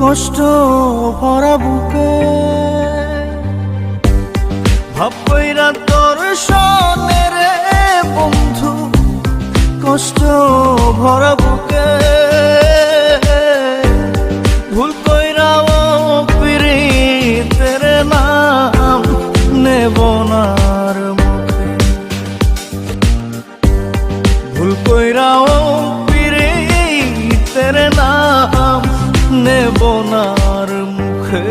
কষ্ট ভরা বুকে ভাব কইরা তোর সনে রে বন্ধু, কষ্ট ভরা বুকে ভুল কইরাও পিরিতের নাম নেব না আর মুখে, ভুল কইরাও পিরিতের নাম নেব না আর মুখে।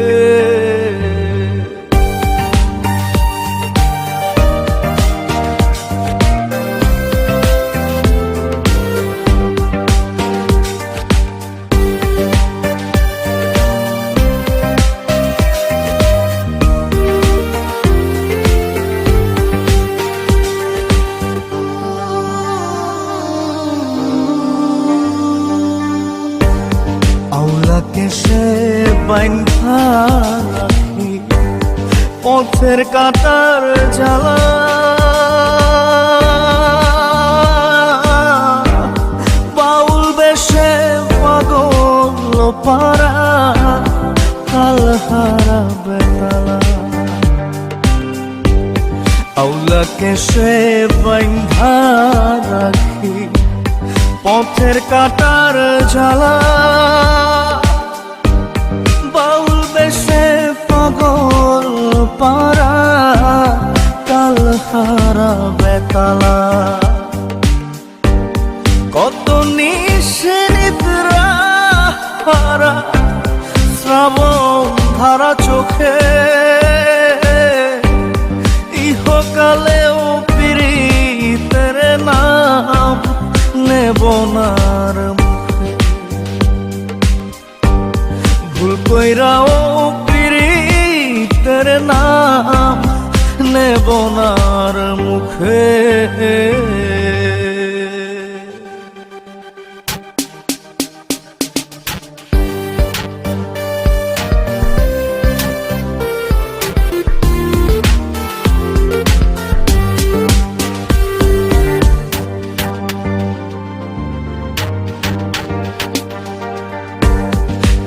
আউলাকে সে বাইন্ধা রাখি পথের কাটার জ্বালা, বাউল বেশে পাগল পারা কাল হারা বেতালা। আউলাকে সে বাইন্ধা রাখি পথের কাটার জ্বালা, বাউল বেশে পাগল পারা কাল হারা বেতালা। কত নিশিনিদ্রা হারা শ্রাবণ ধারা চোখে, ইহকালেও পিরিতের নাম নেব না আর মুখে, ভুল কইরাও পিরিতের নাম নেব না আর মুখে।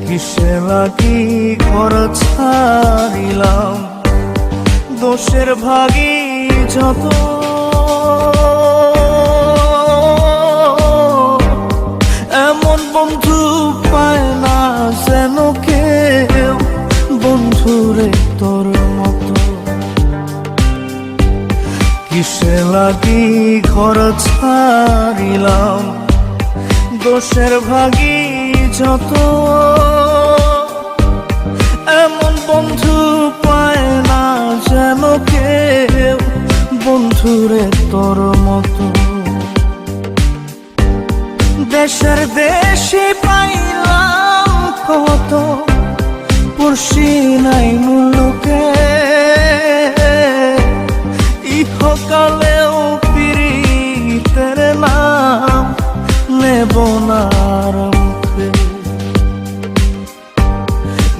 কিসে লাগি ঘর ছাড়িলাম দোষের ভাগী যত, এমন বন্ধু পায় না যেন কেউ বন্ধুরে তোর মতো। কিসে লাগি ঘর ছাড়িলাম দোষের ভাগী যত, এমন বন্ধু পায় না যেন কেউ বন্ধুরে তোর মতো। দেশের দেশে পাইলাম কত পড়শি নাই মুলুকে, ইহকালেও পিরিতের নাম নেব না আর মুখে,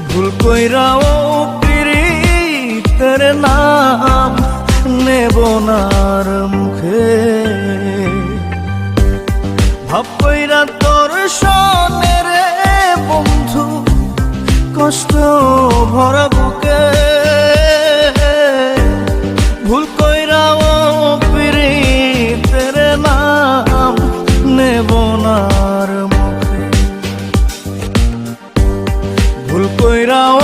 ভুল কইরাও পিরিতের নাম নেব না আর মুখে। ভাব কইরা তোর সনে রে বন্ধু, কষ্ট ভরা বুকে ভুল কইরাও পিরিতের নাম নেব না আর মুখে, ভুল কইরাও